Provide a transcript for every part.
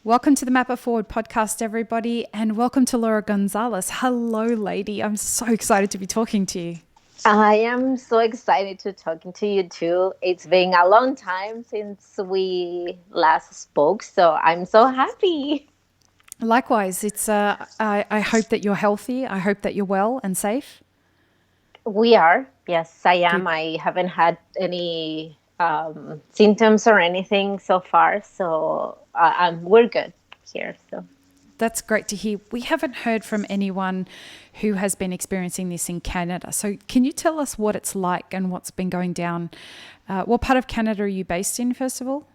Welcome to the Map It Forward podcast, everybody, and welcome to Laura Gonzalez. Hello, lady. I'm so excited to be talking to you. I am so excited to talking to you too. It's been a long time since we last spoke, so I'm so happy. Likewise, I hope that you're healthy. I hope that you're well and safe. We are. Yes, I Good. am. I haven't had any symptoms or anything so far, so we're good here. So That's great to hear. We haven't heard from anyone who has been experiencing this in Canada. So can you tell us what it's like and what's been going down? What part of Canada are you based in, first of all?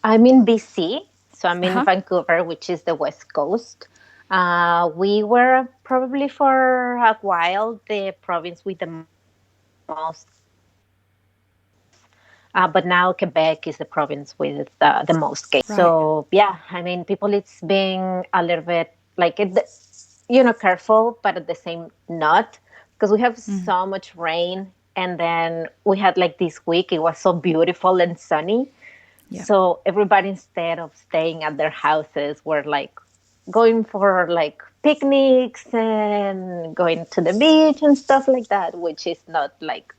I'm in BC, so I'm in Uh-huh. Vancouver, which is the West Coast. We were probably for a while the province with the most, but now Quebec is the province with the most cases. Right. So yeah, I mean, people it's being a little bit like careful, but at the same not because we have so much rain, and then we had like this week it was so beautiful and sunny. Yeah. So everybody instead of staying at their houses were like going for like picnics and going to the beach and stuff like that, which is not like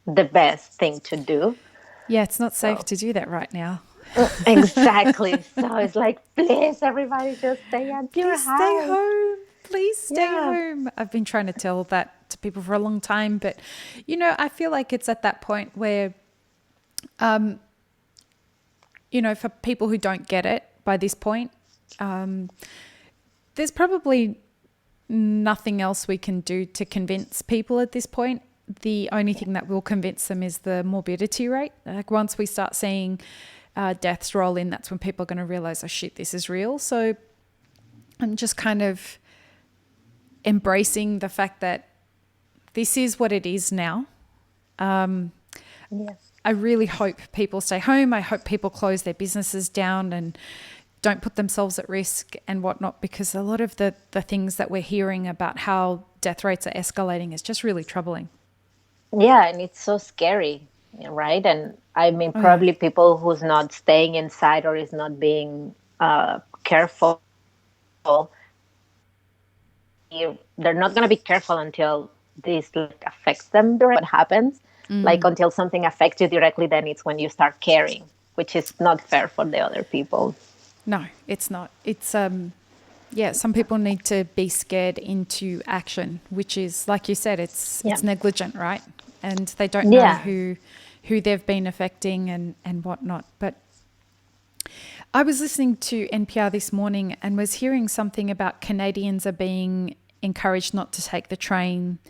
the best thing to do. Yeah, it's not safe So to do that right now. exactly. So it's like, please, everybody, just stay at your Please stay house. home. Please stay Yeah. home. I've been trying to tell that to people for a long time, but I feel like it's at that point where, for people who don't get it by this point, there's probably nothing else we can do to convince people at this point. The only thing that will convince them is the morbidity rate. Like once we start seeing deaths roll in, that's when people are going to realize, oh shit, this is real. So I'm just kind of embracing the fact that this is what it is now. Yes. I really hope people stay home. I hope people close their businesses down and don't put themselves at risk and whatnot, because a lot of the things that we're hearing about how death rates are escalating is just really troubling. Yeah, and it's so scary, right? And I mean, Oh, yeah. probably people who's not staying inside or is not being careful, they're not going to be careful until this like affects them directly. What happens, like until something affects you directly, then it's when you start caring, which is not fair for the other people. No, it's not. It's some people need to be scared into action, which is, like you said, it's negligent, right? And they don't know Yeah. who they've been affecting and whatnot. But I was listening to NPR this morning and was hearing something about Canadians are being encouraged not to take the train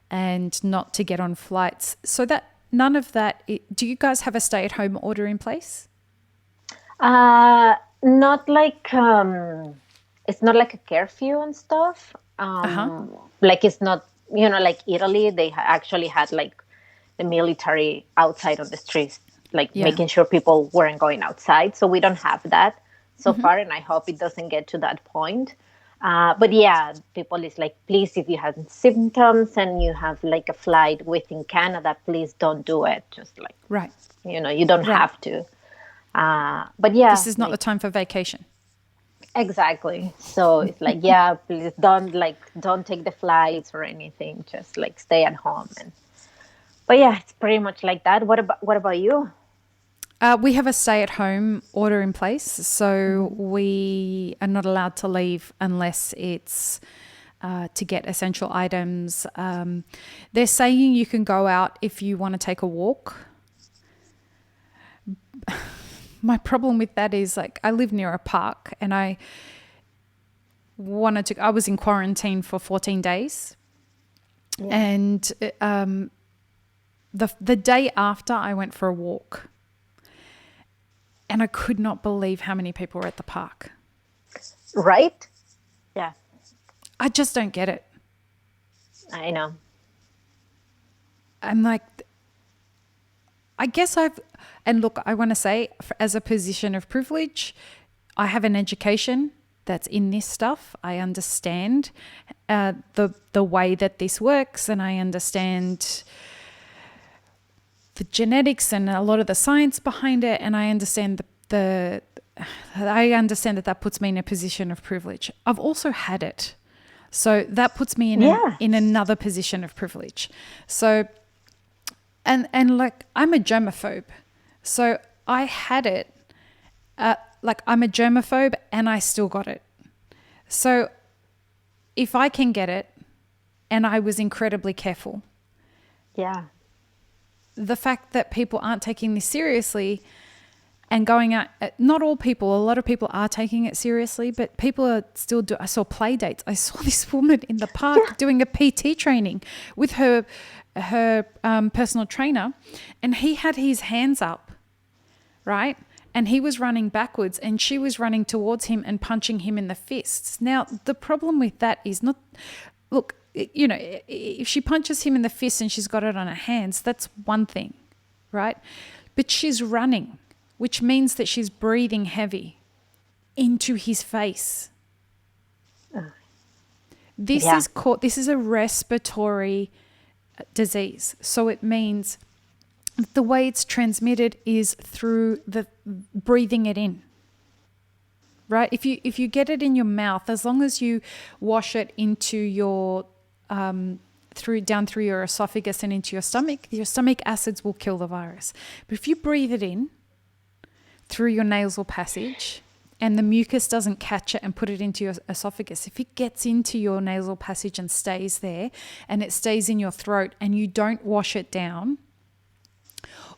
and not to get on flights. So that none of that. Do you guys have a stay-at-home order in place? Not like it's not like a curfew and stuff. Like it's not, like Italy, they actually had like the military outside on the streets, like making sure people weren't going outside. So we don't have that so far, and I hope it doesn't get to that point. But yeah, people is like, please, if you have symptoms and you have like a flight within Canada, please don't do it. Just like, Right. you don't have to. But yeah, This is not the time for vacation. exactly. So it's like, yeah, please don't take the flights or anything. Just like stay at home. But yeah, it's pretty much like that. What about you? We have a stay-at-home order in place, so we are not allowed to leave unless it's to get essential items. They're saying you can go out if you want to take a walk. My problem with that is, like, I live near a park and I was in quarantine for 14 days. Yeah. And the day after I went for a walk, and I could not believe how many people were at the park. Right? Yeah. I just don't get it. I know. I'm like, I guess and look, I want to say, as a position of privilege, I have an education that's in this stuff. I understand the way that this works, and I understand the genetics and a lot of the science behind it, and I understand the I understand that puts me in a position of privilege. I've also had it. So that puts me in another position of privilege. So, and like, I'm a germaphobe. So I had it, like, I'm a germaphobe and I still got it. So if I can get it, and I was incredibly careful. Yeah. The fact that people aren't taking this seriously and going out, not all people, a lot of people are taking it seriously, but people are still I saw play dates. I saw this woman in the park doing a PT training with her personal trainer, and he had his hands up, right? And he was running backwards and she was running towards him and punching him in the fists. Now, the problem with that is not, look, you know, if she punches him in the fist and she's got it on her hands, that's one thing, right? But she's running, which means that she's breathing heavy into his face. This is a respiratory disease. So it means the way it's transmitted is through the breathing it in. Right? If you get it in your mouth, as long as you wash it into your down through your esophagus and into your stomach acids will kill the virus. But if you breathe it in through your nasal passage and the mucus doesn't catch it and put it into your esophagus, if it gets into your nasal passage and stays there and it stays in your throat and you don't wash it down,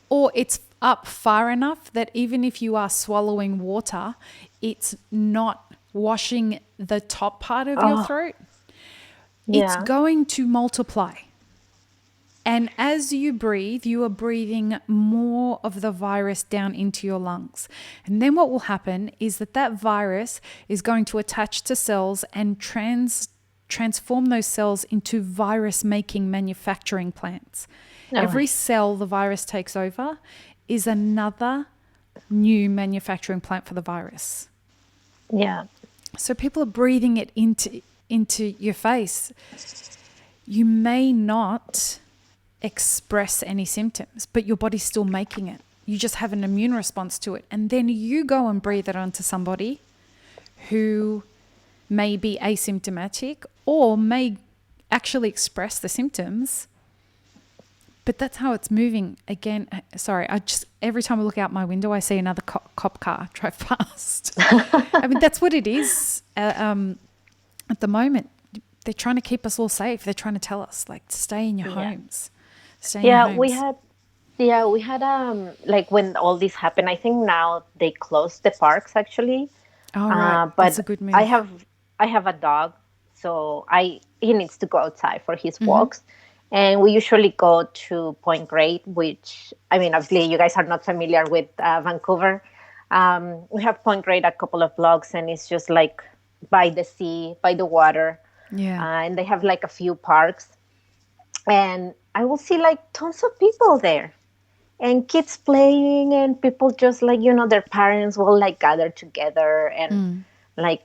or it's up far enough that even if you are swallowing water, it's not washing the top part of your throat, it's going to multiply. And as you breathe, you are breathing more of the virus down into your lungs. And then what will happen is that virus is going to attach to cells and transform those cells into virus-making manufacturing plants. Every cell the virus takes over is another new manufacturing plant for the virus. Yeah. So people are breathing it into your face. You may not express any symptoms, but your body's still making it. You just have an immune response to it. And then you go and breathe it onto somebody who may be asymptomatic or may actually express the symptoms. But that's how it's moving. Again, sorry, every time I look out my window, I see another cop car drive past. I mean, that's what it is at the moment. They're trying to keep us all safe. They're trying to tell us, like, to stay in your homes. Stay in your homes. we had like when all this happened, I think now they closed the parks actually. Oh, right. But that's a good move. I have a dog, so he needs to go outside for his walks. And we usually go to Point Great, which, I mean, obviously you guys are not familiar with Vancouver. We have Point Great a couple of blocks, and it's just like by the sea, by the water. Yeah. And they have like a few parks. And I will see like tons of people there. And kids playing, and people just like, you know, their parents will like gather together and like,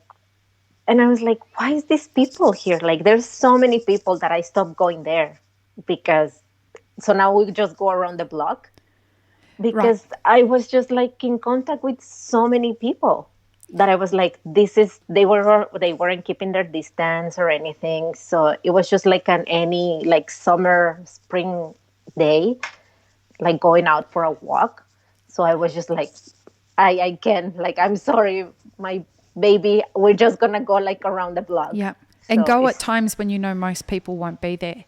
and I was like, why is these people here? Like, there's so many people that I stopped going there because, so now we just go around the block because I was just like in contact with so many people that I was like, they weren't keeping their distance or anything. So it was just like any like summer, spring day, like going out for a walk. So I was just like, I can, like, I'm sorry, my baby, we're just gonna go like around the block. Yeah. And go at times when you know most people won't be there.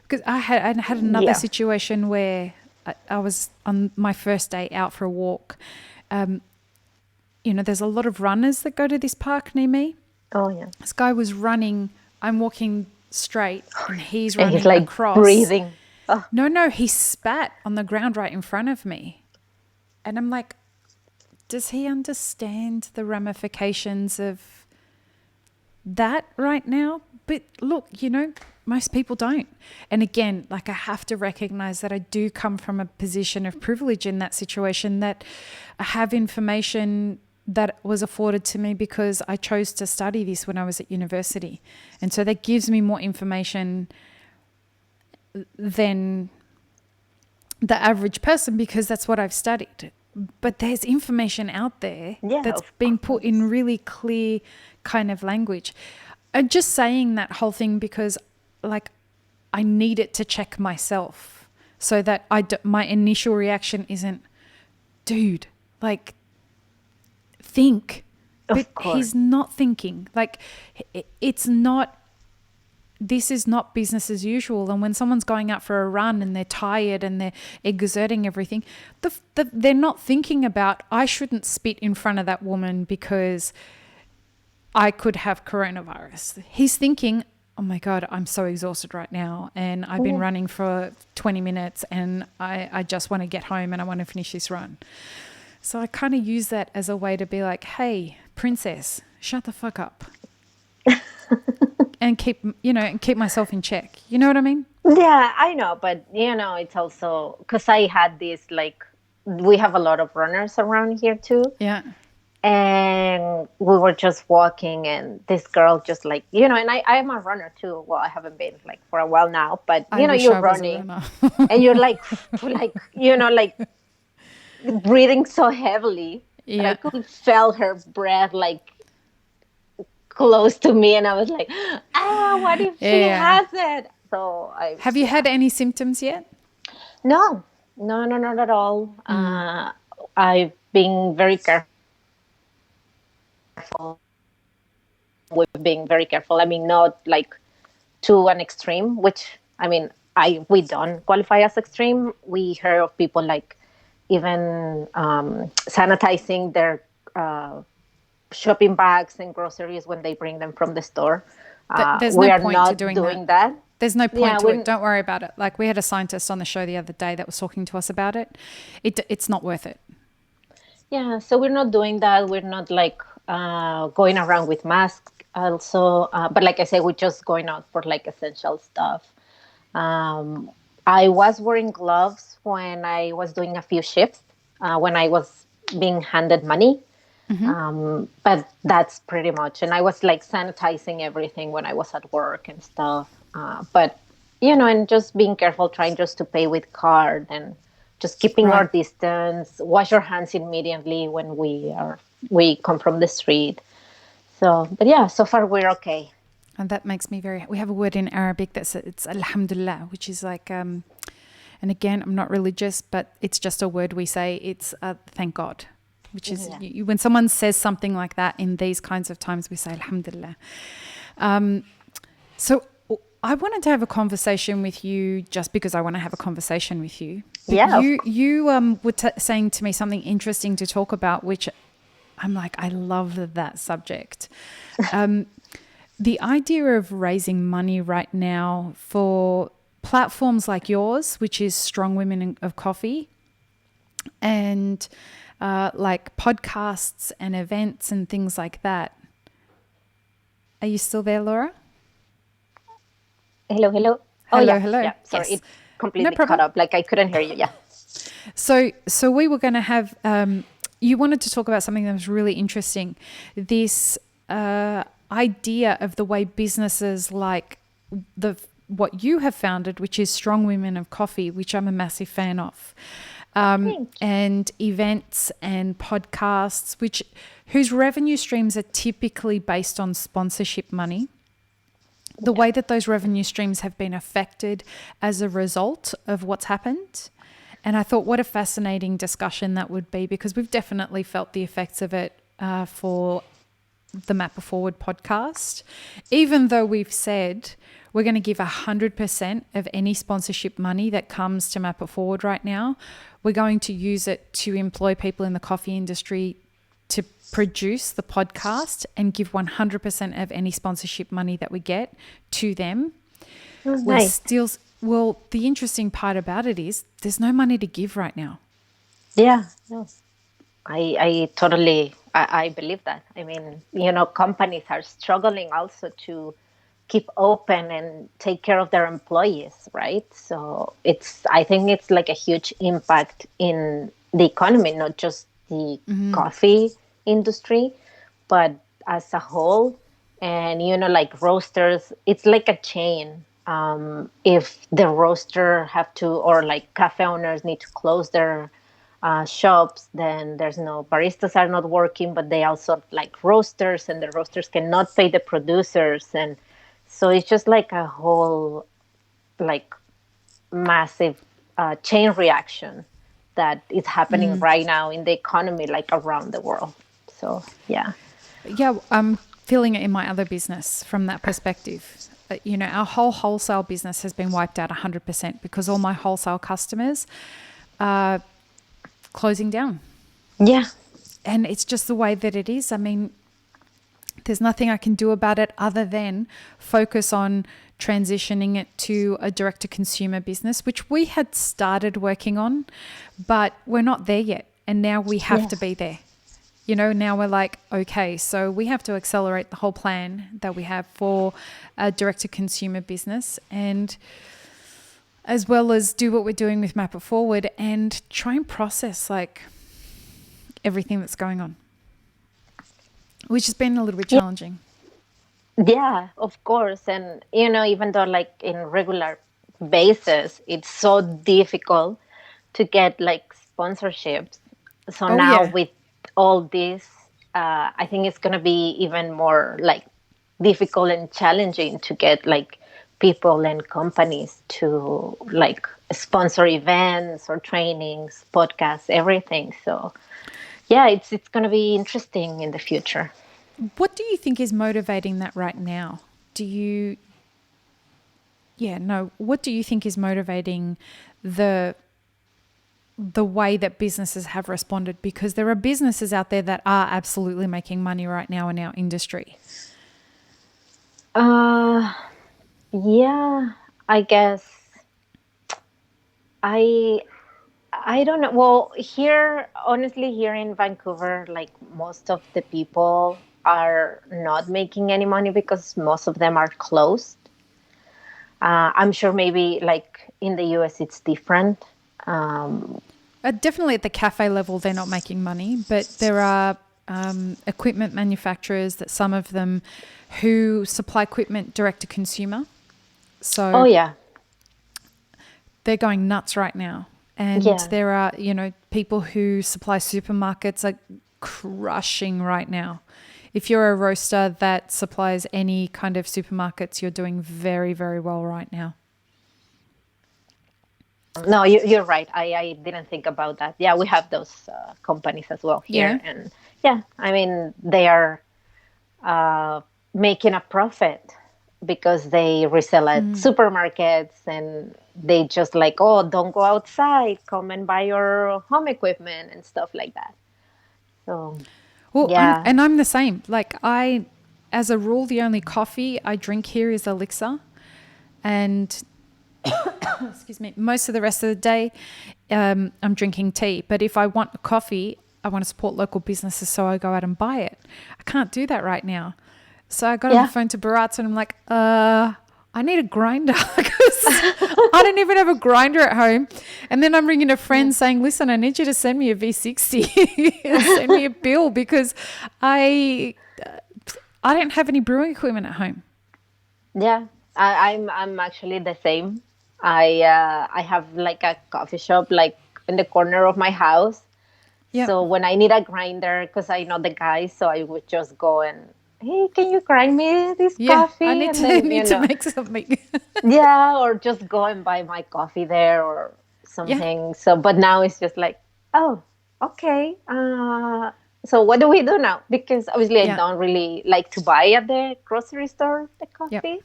Because I had another situation where I was on my first day out for a walk. You know, there's a lot of runners that go to this park near me. Oh yeah. This guy was running, I'm walking straight and he's running he's like across. Breathing. Oh. No, he spat on the ground right in front of me. And I'm like, does he understand the ramifications of that right now? But look, you know, most people don't. And again, like, I have to recognize that I do come from a position of privilege in that situation, that I have information that was afforded to me because I chose to study this when I was at university. And so that gives me more information than the average person because that's what I've studied. but there's information out there Yeah, that's of being put in course. really clear kind of language. I'm just saying that whole thing because, like, I need it to check myself so that my initial reaction isn't, dude, like, think. But Of course. he's not thinking. Like, it's not. This is not business as usual. And when someone's going out for a run and they're tired and they're exerting everything, they're not thinking about, I shouldn't spit in front of that woman because I could have coronavirus. He's thinking, oh my God, I'm so exhausted right now. And I've been Yeah. running for 20 minutes and I just want to get home and I want to finish this run. So I kind of use that as a way to be like, hey, princess, shut the fuck up. And keep myself in check. You know what I mean? Yeah, I know, but it's also because I had this like we have a lot of runners around here too, Yeah. and we were just walking, and this girl just like and I'm a runner too. Well, I haven't been like for a while now, but I wish you're I was a running, runner. and you're like breathing so heavily that I Yeah. could feel her breath like close to me, and I was like, what if she Yeah. has it? So Have you had any symptoms yet? no, no, no, not at all. Mm. I've been very careful. We've been very careful. I mean, not like to an extreme, which I mean, we don't qualify as extreme. We hear of people like even sanitizing their shopping bags and groceries when they bring them from the store. There's We no are point to not doing that. doing that. There's no Yeah, point to it. Don't worry about it. Like, we had a scientist on the show the other day that was talking to us about it. It's not worth it. yeah. So we're not doing that. We're not like going around with masks. Also, but like I say, we're just going out for like essential stuff. Um, I was wearing gloves when I was doing a few shifts when I was being handed money. But that's pretty much. And I was like sanitizing everything when I was at work and stuff. But and just being careful, trying just to pay with card and just keeping our Right. distance. Wash our hands immediately when we come from the street. So, but yeah, so far we're okay. And that makes me we have a word in Arabic it's alhamdulillah, which is like, and again, I'm not religious, but it's just a word we say. It's thank God, which is Yeah. when someone says something like that in these kinds of times, we say alhamdulillah. So I wanted to have a conversation with you just because I want to have a conversation with you. But Yeah. you were saying to me something interesting to talk about, which I'm like, I love that subject. The idea of raising money right now for platforms like yours, which is Strong Women of Coffee, and like podcasts and events and things like that. Are you still there, Laura? Hello, hello. Oh Hello, yeah, hello. yeah. Sorry, Yes. it No completely cut problem. up. Like I couldn't hear you. Yeah. So we were going to have, you wanted to talk about something that was really interesting. This idea of the way businesses like what you have founded, which is Strong Women of Coffee, which I'm a massive fan of, Thank and events and podcasts, whose revenue streams are typically based on sponsorship money. The way that those revenue streams have been affected as a result of what's happened. And I thought, what a fascinating discussion that would be, because we've definitely felt the effects of it for the Map It Forward podcast. Even though we've said we're going to give 100% of any sponsorship money that comes to Map It Forward right now, we're going to use it to employ people in the coffee industry to produce the podcast and give 100% of any sponsorship money that we get to them. you. We're Nice. still, well, the interesting part about it is there's no money to give right now. Yeah. No. I totally I believe that. I mean, companies are struggling also to keep open and take care of their employees, right? So I think it's like a huge impact in the economy, not just the coffee industry, but as a whole. And like roasters, it's like a chain. If the roaster have to, or like cafe owners need to close their shops, then there's no baristas are not working, but they also like roasters, and the roasters cannot pay the producers, and so it's just like a whole like massive chain reaction that is happening right now in the economy, like around the world. So yeah. Yeah, I'm feeling it in my other business from that perspective. Our whole wholesale business has been wiped out 100% because all my wholesale customers are closing down. Yeah. And it's just the way that it is. I mean, there's nothing I can do about it other than focus on transitioning it to a direct-to-consumer business, which we had started working on, but we're not there yet. And now we have to be there. Now we're like, okay, so we have to accelerate the whole plan that we have for a direct-to-consumer business, and as well as do what we're doing with Map It Forward and try and process like everything that's going on, which has been a little bit challenging. Yeah, of course. And, even though like in regular basis, it's so difficult to get like sponsorships. So now with all this, I think it's going to be even more like difficult and challenging to get like people and companies to like sponsor events or trainings, podcasts, everything. So yeah, it's going to be interesting in the future. What do you think is motivating that right now? What do you think is motivating the way that businesses have responded? Because there are businesses out there that are absolutely making money right now in our industry. Yeah, I guess I don't know. Well, honestly, here in Vancouver, like most of the people are not making any money because most of them are closed. I'm sure maybe like in the US it's different. Definitely at the cafe level, they're not making money, but there are equipment manufacturers, that some of them who supply equipment direct to consumer. So they're going nuts right now. And there are, people who supply supermarkets are crushing right now. If you're a roaster that supplies any kind of supermarkets, you're doing very, very well right now. No, you're right. I didn't think about that. Yeah, we have those companies as well here. Yeah. And I mean, they are making a profit because they resell at supermarkets, and they just like, oh, don't go outside, come and buy your home equipment and stuff like that. So, I'm the same. Like as a rule, the only coffee I drink here is elixir, and excuse me, most of the rest of the day, I'm drinking tea. But if I want a coffee, I want to support local businesses, so I go out and buy it. I can't do that right now. So I got on the phone to Baratza and I'm like, I need a grinder because I don't even have a grinder at home. And then I'm ringing a friend saying, listen, I need you to send me a V60 and send me a bill because I don't have any brewing equipment at home. Yeah, I'm actually the same. I have like a coffee shop like in the corner of my house. Yep. So when I need a grinder, because I know the guy, so I would just go and, hey, can you grind me this coffee? I need to make something. Or just go and buy my coffee there or something. Yeah. So, but now it's just like, oh, okay. So what do we do now? Because obviously I don't really like to buy at the grocery store the coffee. Yep.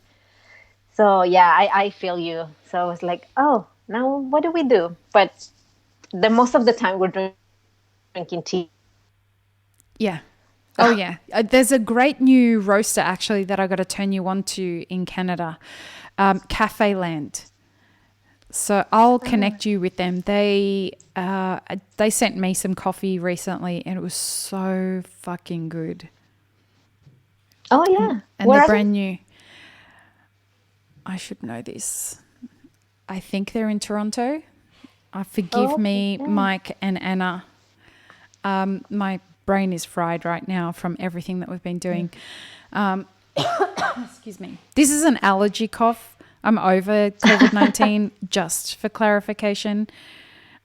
So I feel you. So I was like, oh, now what do we do? But the most of the time we're drinking tea. Yeah. Oh, yeah. There's a great new roaster, actually, that I got to turn you on to in Canada, Cafe Land. So I'll connect you with them. They sent me some coffee recently, and it was so fucking good. Oh, yeah. And they're brand new. I should know this. I think they're in Toronto. Forgive me, Mike and Anna. My brain is fried right now from everything that we've been doing. Excuse me. This is an allergy cough. I'm over COVID-19, just for clarification.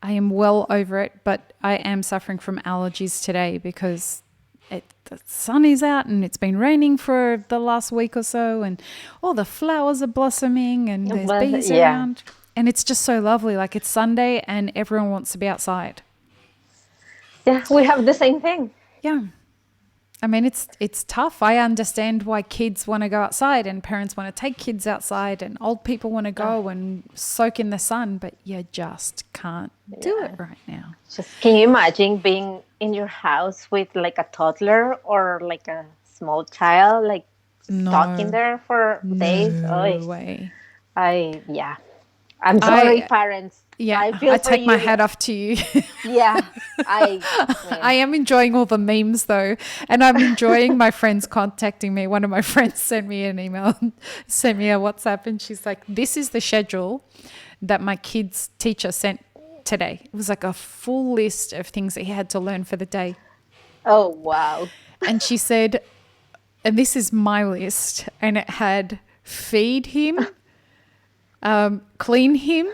I am well over it, but I am suffering from allergies today because the sun is out and it's been raining for the last week or so, and all the flowers are blossoming and there's bees around. And it's just so lovely. Like, it's Sunday and everyone wants to be outside. Yeah, we have the same thing. Yeah. I mean, it's tough. I understand why kids want to go outside and parents want to take kids outside and old people want to go and soak in the sun, but you just can't do it right now. Can you imagine being in your house with like a toddler or like a small child, like stuck in there for days? No way. I'm sorry, parents. Yeah, I take my hat off to you. Yeah, I am enjoying all the memes though, and I'm enjoying my friends contacting me. One of my friends sent me an email, sent me a WhatsApp, and she's like, "This is the schedule that my kid's teacher sent today." It was like a full list of things that he had to learn for the day. Oh, wow. And she said, and this is my list, and it had feed him, clean him,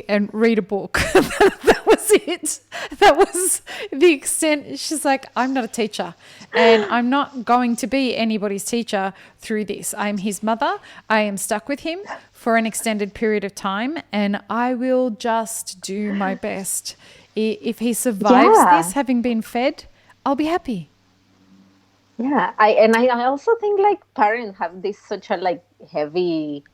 and read a book. That was it. That was the extent. She's like, I'm not a teacher and I'm not going to be anybody's teacher through this. I'm his mother. I am stuck with him for an extended period of time and I will just do my best. If he survives this, having been fed, I'll be happy. Yeah. I also think like parents have this such a like heavy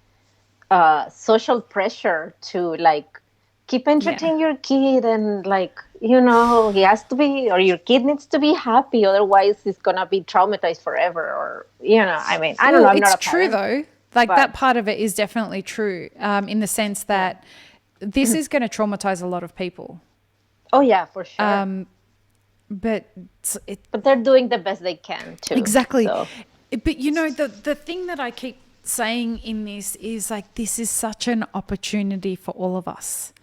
social pressure to like keep entertaining your kid and like, you know, he has to be, or your kid needs to be happy, otherwise he's gonna be traumatized forever, or you know, I mean, I don't know. I'm not a parent, true though. Like that part of it is definitely true, in the sense that this is going to traumatize a lot of people. Oh yeah, for sure. But they're doing the best they can too. Exactly. So. But you know, the thing that I keep saying in this is like, this is such an opportunity for all of us.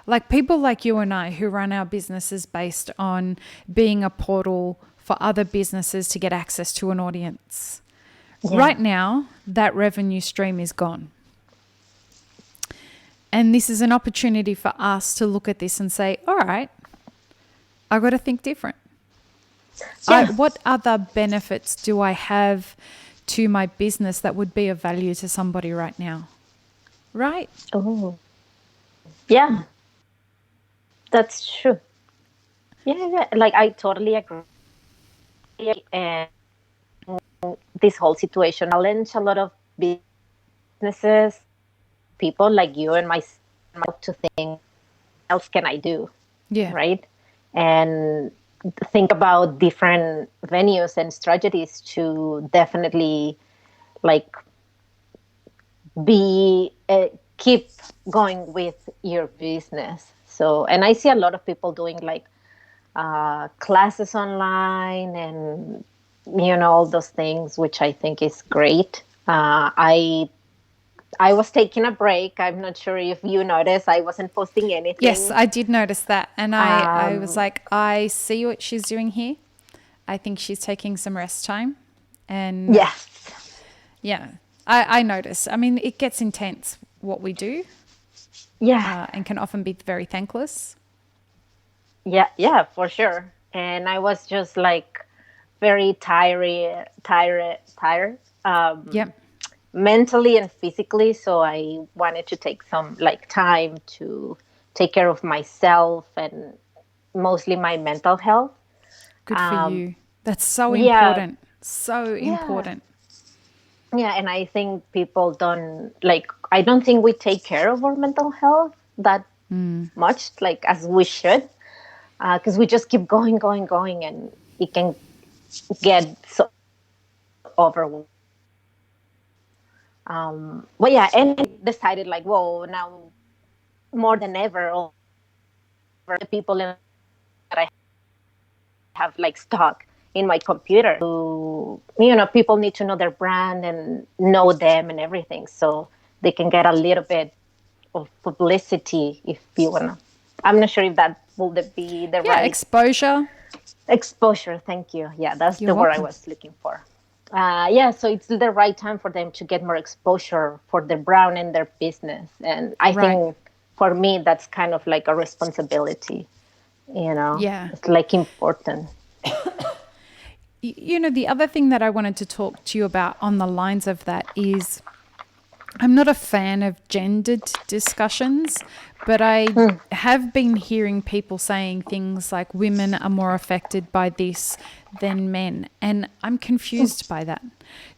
Like people like you and I who run our businesses based on being a portal for other businesses to get access to an audience. Yeah. Right now, that revenue stream is gone. And this is an opportunity for us to look at this and say, all right, I've got to think different. Yeah. What other benefits do I have to my business that would be of value to somebody right now? Right? Oh, yeah, that's true. Yeah. Like I totally agree. And this whole situation challenge a lot of businesses, people like you and myself to think, what else can I do? Yeah. Right? And think about different venues and strategies to definitely like keep going with your business. So, and I see a lot of people doing like classes online and, you know, all those things, which I think is great. I was taking a break. I'm not sure if you noticed. I wasn't posting anything. Yes, I did notice that. And I was like, I see what she's doing here. I think she's taking some rest time. And yes. Yeah, I notice. I mean, it gets intense what we do. Yeah. And can often be very thankless. Yeah, for sure. And I was just like very tired. Yep. Mentally and physically, so I wanted to take some like time to take care of myself and mostly my mental health. Good for you. That's so important. So important. Yeah, and I think people I don't think we take care of our mental health that much, like as we should, because we just keep going, and it can get so overwhelming. But yeah, and I decided like, whoa, now more than ever, all the people that I have like stock in my computer, who, you know, people need to know their brand and know them and everything, so they can get a little bit of publicity if you wanna. I'm not sure if that would be the right exposure. Exposure, thank you. Yeah, that's the word I was looking for. So it's the right time for them to get more exposure for their brand and their business. And I think for me, that's kind of like a responsibility, Yeah. it's like important. The other thing that I wanted to talk to you about on the lines of that is I'm not a fan of gendered discussions, but I have been hearing people saying things like women are more affected by this than men. And I'm confused by that.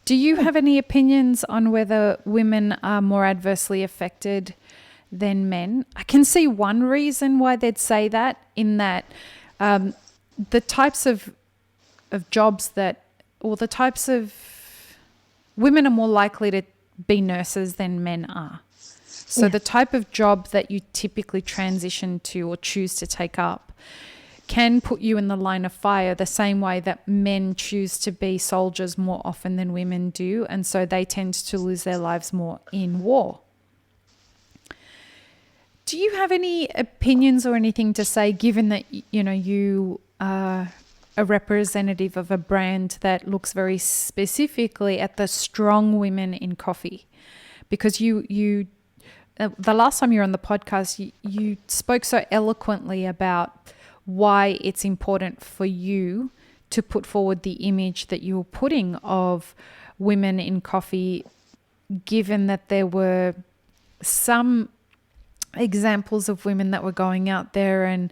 Do you have any opinions on whether women are more adversely affected than men? I can see one reason why they'd say that, in that the types of jobs the types of women are more likely to be nurses than men are. So the type of job that you typically transition to or choose to take up can put you in the line of fire the same way that men choose to be soldiers more often than women do. And so they tend to lose their lives more in war. Do you have any opinions or anything to say, given that, you are a representative of a brand that looks very specifically at the strong women in coffee? Because you the last time you were on the podcast, you spoke so eloquently about why it's important for you to put forward the image that you were putting of women in coffee, given that there were some examples of women that were going out there and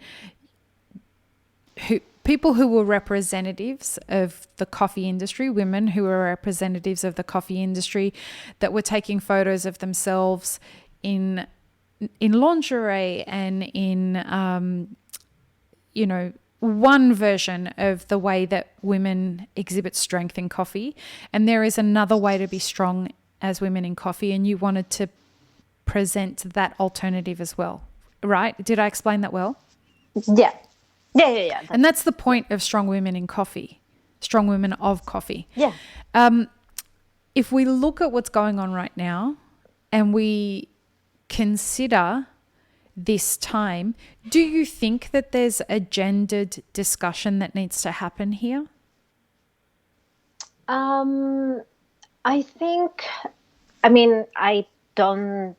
people who were representatives of the coffee industry, women who were representatives of the coffee industry, that were taking photos of themselves in lingerie and in, one version of the way that women exhibit strength in coffee. And there is another way to be strong as women in coffee. And you wanted to present that alternative as well, right? Did I explain that well? Yeah. Yeah. And that's the point of strong women in coffee, strong women of coffee. Yeah. If we look at what's going on right now and we consider this time, do you think that there's a gendered discussion that needs to happen here? I think, I don't,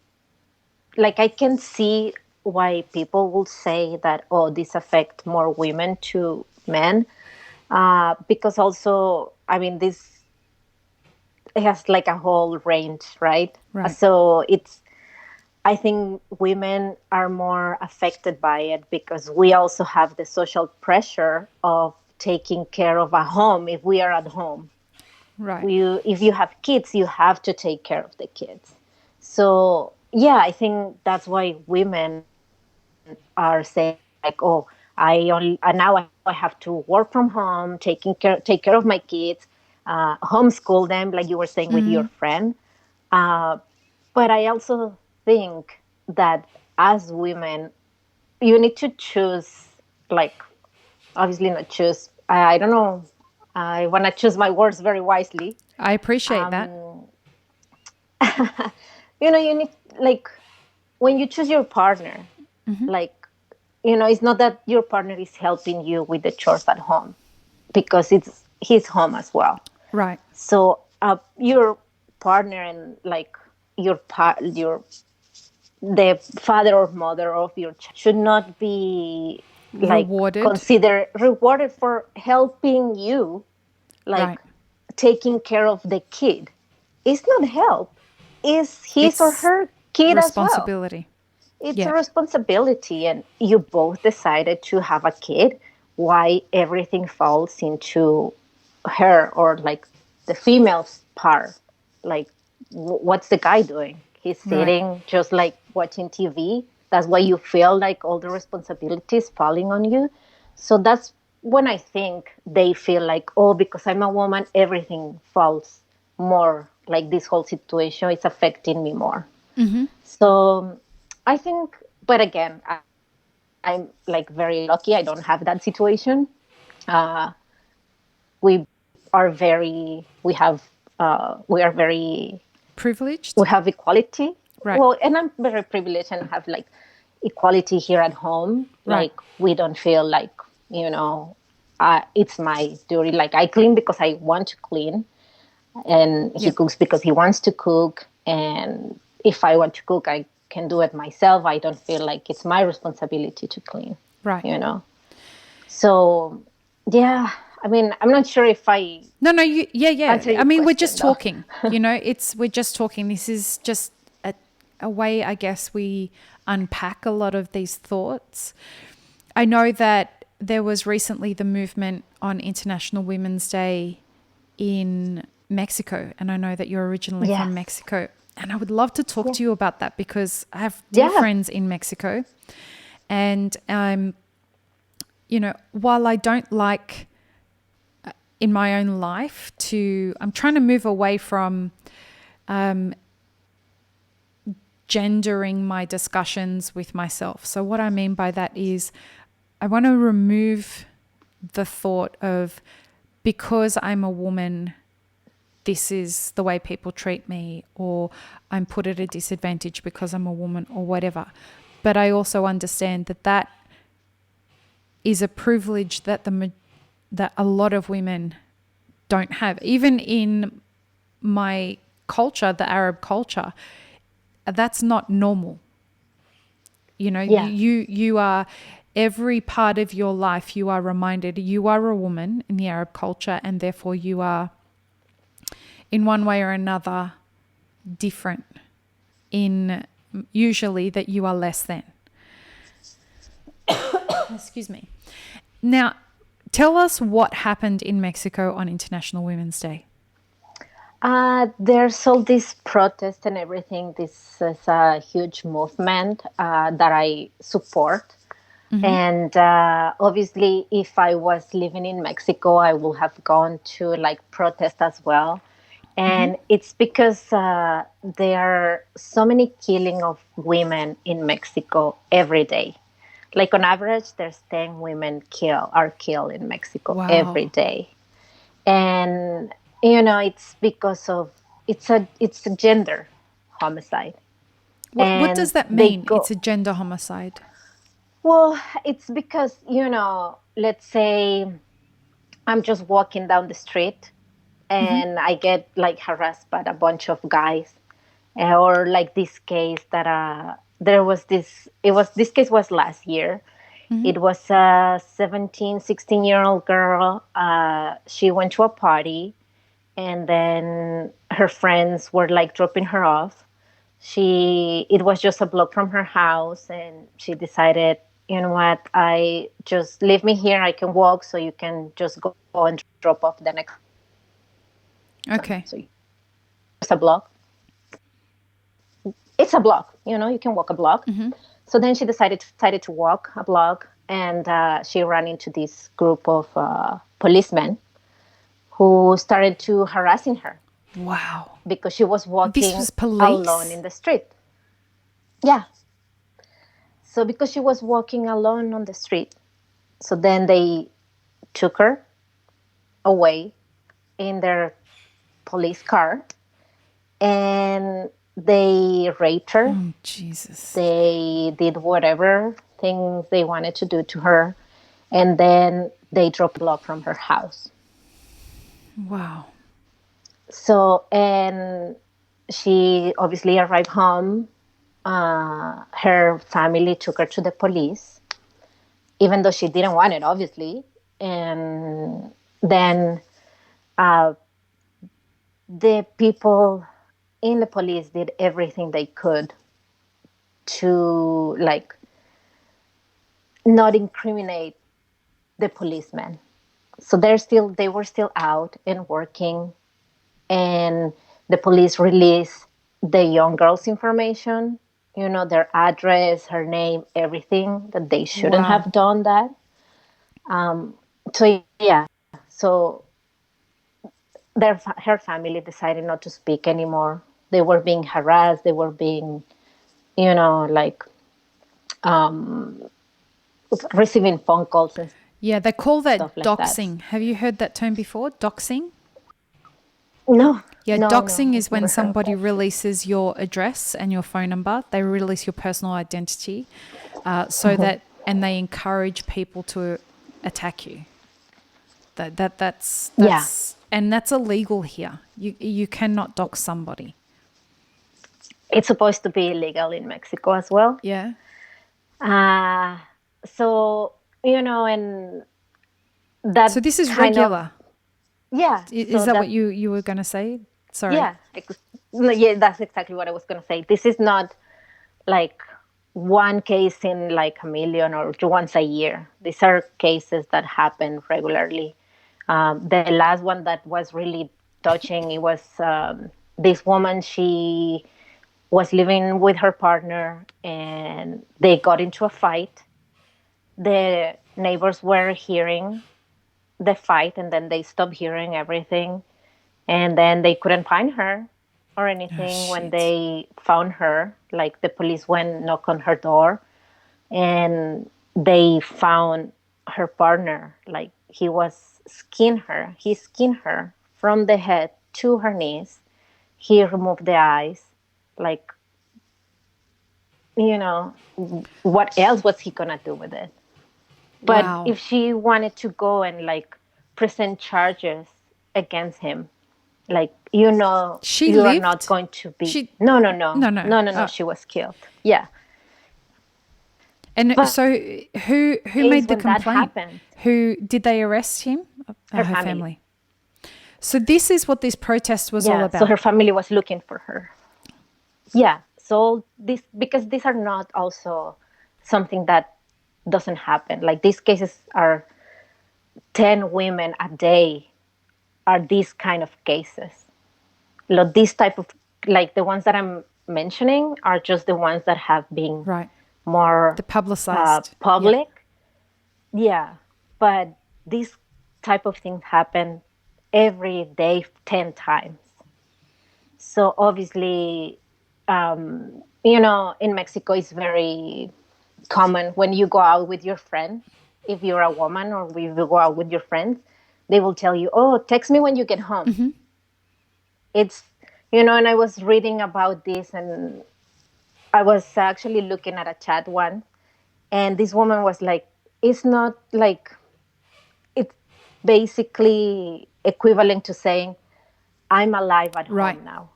I can see why people will say that, oh, this affects more women to men, because also, this, it has like a whole range, right? So I think women are more affected by it because we also have the social pressure of taking care of a home if we are at home. Right. If you have kids, you have to take care of the kids. So yeah, I think that's why women are saying like, oh, now I have to work from home, take care of my kids, homeschool them, like you were saying with your friend. But I also think that as women, you need to choose, obviously not choose. I don't know. I want to choose my words very wisely. I appreciate that. You need, when you choose your partner, it's not that your partner is helping you with the chores at home, because it's his home as well. Right. So your partner and the father or mother of your child should not be considered rewarded for helping you, taking care of the kid. It's not help. It's his or her kid as well. Responsibility. It's a responsibility, and you both decided to have a kid. Why everything falls into her or the female's part? What's the guy doing? He's sitting just watching TV. That's why you feel like all the responsibilities falling on you. So that's when I think they feel like, oh, because I'm a woman, everything falls more, this whole situation is affecting me more. Mm-hmm. So I think, but again, I'm very lucky. I don't have that situation. We are very privileged. We have equality. Right. Well, and I'm very privileged and have equality here at home. Right. We don't feel it's my duty. I clean because I want to clean, and he cooks because he wants to cook. And if I want to cook, I can do it myself. I don't feel like it's my responsibility to clean, Right. you know? So, yeah, I mean, I'm not sure if I No, yeah. answer I your mean, we're question, just though. talking, we're just talking. This is just a way, I guess, we unpack a lot of these thoughts. I know that there was recently the movement on International Women's Day in Mexico, and I know that you're originally from Yes. Mexico, and I would love to talk Yeah. to you about that because I have dear Yeah. friends in Mexico, and while I don't like in my own life I'm trying to move away from gendering my discussions with myself. So what I mean by that is I want to remove the thought of because I'm a woman, this is the way people treat me, or I'm put at a disadvantage because I'm a woman or whatever. But I also understand that is a privilege that that a lot of women don't have. Even in my culture, the Arab culture, that's not normal. Yeah. You are every part of your life, you are reminded you are a woman in the Arab culture, and therefore you are in one way or another different in usually that you are less than. Excuse me. Now, tell us what happened in Mexico on International Women's Day. There's all this protest and everything. This is a huge movement that I support. And obviously, if I was living in Mexico, I would have gone to like protest as well. And it's because there are so many killing of women in Mexico every day. Like on average, there's 10 women are killed in Mexico every Wow. day. And it's because of it's a gender homicide. What does And that they mean? go It's a gender homicide. well, it's because let's say I'm just walking down the street and I get like harassed by a bunch of guys. Or like this case that there was this case was last year. It was a 17, 16-year-old girl. She went to a party, and then her friends were like dropping her off. It was just a block from her house, and she decided, you know what, I just leave me here. I can walk, so you can just go and drop off the next one. Okay. So it's a block. It's a block. You can walk a block. So then she decided to walk a block, and she ran into this group of policemen who started to harassing her Wow. because she was This walking was police? alone in the street. Yeah. So because she was walking alone on the street, so then they took her away in their police car, and they raped her. Oh, Jesus. They did whatever things they wanted to do to her, and then they dropped a block from her house. Wow. So, and she obviously arrived home. Her family took her to the police, even though she didn't want it, obviously. And then the people in the police did everything they could to like not incriminate the policemen. So they were still out and working, and the police released the young girl's information, their address, her name, everything, that they shouldn't Wow. have done that. So yeah, so her family decided not to speak anymore. They were being harassed. They were being, like receiving phone calls and Yeah, they call that stuff like that. doxing. Have you heard that term before? Doxing? No, Yeah, no, doxing is I've when never heard of somebody that. releases your address and your phone number. They release your personal identity, and they encourage people to attack you. That's Yeah. and that's illegal here. You cannot dox somebody. It's supposed to be illegal in Mexico as well. Yeah. Uh, so, and So that this is kind of, regular. yeah. Is So that what that, you were going to say? Sorry. yeah, no, yeah, that's exactly what I was going to say. This is not like one case in like a million or once a year. These are cases that happen regularly. The last one that was really touching, it was this woman. She was living with her partner and they got into a fight. The neighbors were hearing the fight and then they stopped hearing everything. And then they couldn't find her or Oh, anything. When shit. they found her, like the police went knock on her door and they found her partner. Like he skinned her from the head to her knees. He removed the eyes. Like, you know, what else was he gonna do with it? But Wow. if she wanted to go and like present charges against him, like, She you are not lived? going to be. She No, no, no, No, no. no, no, no. She was killed. Yeah, And but so who made the when that complaint? happened, Who did they arrest him? her Her family. family. So this is what this protest was all Yeah, so about. her family was looking for her. Yeah, so this, because these are not also something that doesn't happen. Like these cases are 10 women a day are these kind of cases. Like this type of, like the ones that I'm mentioning are just the ones that have been Right. more The publicized. Yeah. public. Yeah, but this type of thing happen every day 10 times. So obviously, in Mexico, it's very common when you go out with your friends. If you're a woman or if you go out with your friends, they will tell you, "Oh, text me when you get home." It's, and I was reading about this, and I was actually looking at a chat one, and this woman was like, "It's not like it's basically equivalent to saying I'm alive at Right. home now,"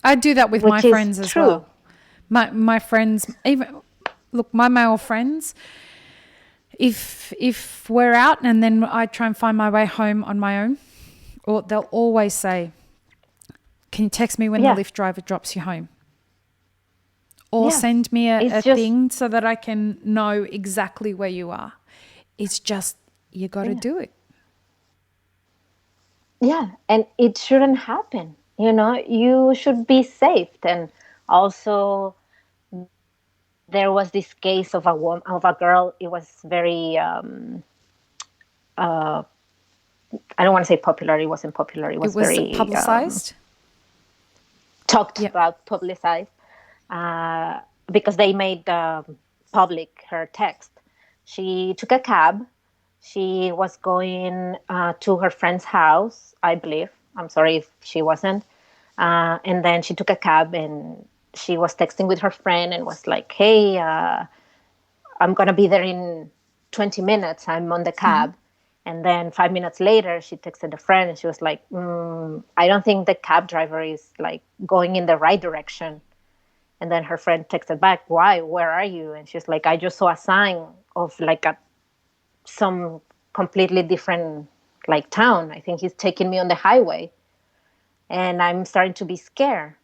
I do that with my which is friends as true. well. My friends, even look, my male friends, if we're out and then I try and find my way home on my own, or they'll always say, "Can you text me when the Yeah, Lyft driver drops you home?" Or yeah. send me a It's just, thing so that I can know exactly where you are. It's just, you got to yeah, do it. yeah, and it shouldn't happen. You should be safe. And also, there was this case of a girl. It was very, I don't want to say popular. It wasn't popular. It It was was very publicized. talked Yep. about, publicized, because they made public her text. She took a cab. She was going to her friend's house, I believe. I'm sorry if she wasn't. And then she took a cab and she was texting with her friend and was like, "Hey, I'm going to be there in 20 minutes. I'm on the cab." And then 5 minutes later, she texted a friend and she was like, "I don't think the cab driver is like going in the right direction." And then her friend texted back, "Why? Where are you?" And she's like, "I just saw a sign of like some completely different like town. I think he's taking me on the highway and I'm starting to be scared."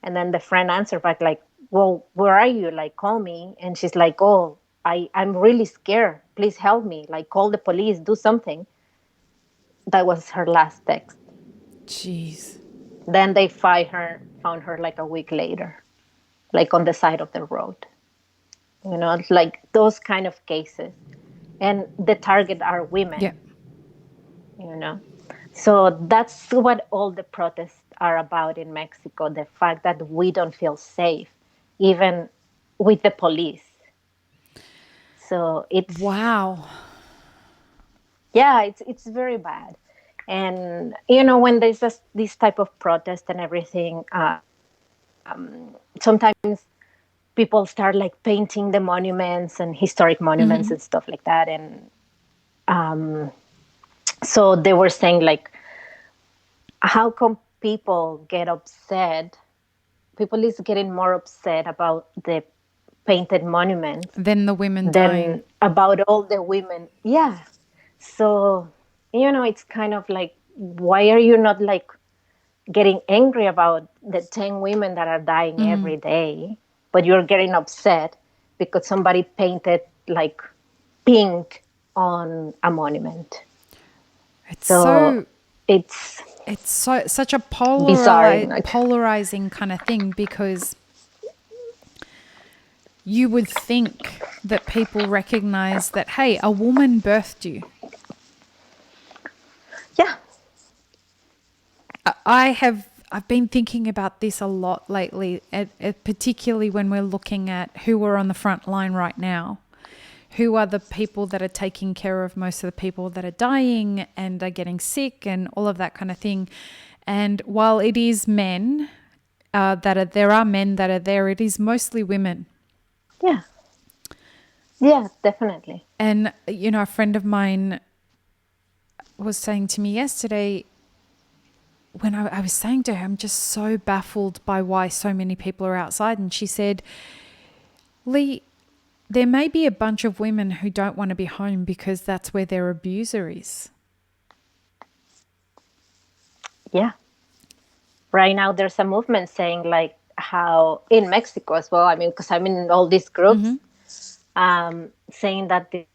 And then the friend answered back like, "Well, where are you? Like, call me." And she's like, "Oh, I'm really scared. Please help me. Like, call the police, do something." That was her last text. Jeez. Then they found her like a week later, like on the side of the road. Like those kind of cases. And the target are Yeah. women, you know. So that's what all the protests are about in Mexico, the fact that we don't feel safe, even with the police. So Wow. it's very bad. And, when there's this type of protest and everything, sometimes people start like painting the monuments and historic monuments and stuff like that. And so they were saying, like, how come people get upset people is getting more upset about the painted monuments Then the women dying. than about all the women. Yeah. So, it's kind of like, why are you not like getting angry about the 10 women that are dying every day, but you're getting upset because somebody painted like pink on a monument? It's So so it's it's so such a bizarre. Like, polarizing kind of thing, because you would think that people recognize that, hey, a woman birthed you. yeah, I've been thinking about this a lot lately, particularly when we're looking at who are on the front line right now. Who are the people that are taking care of most of the people that are dying and are getting sick and all of that kind of thing. And while it is men there are men that are there, it is mostly women. yeah, yeah, definitely. And, a friend of mine was saying to me yesterday, when I was saying to her, I'm just so baffled by why so many people are outside. And she said, Lee, there may be a bunch of women who don't want to be home because that's where their abuser is. Yeah. Right now, there's a movement saying like how in Mexico as well. I mean, because I'm in all these groups, saying that the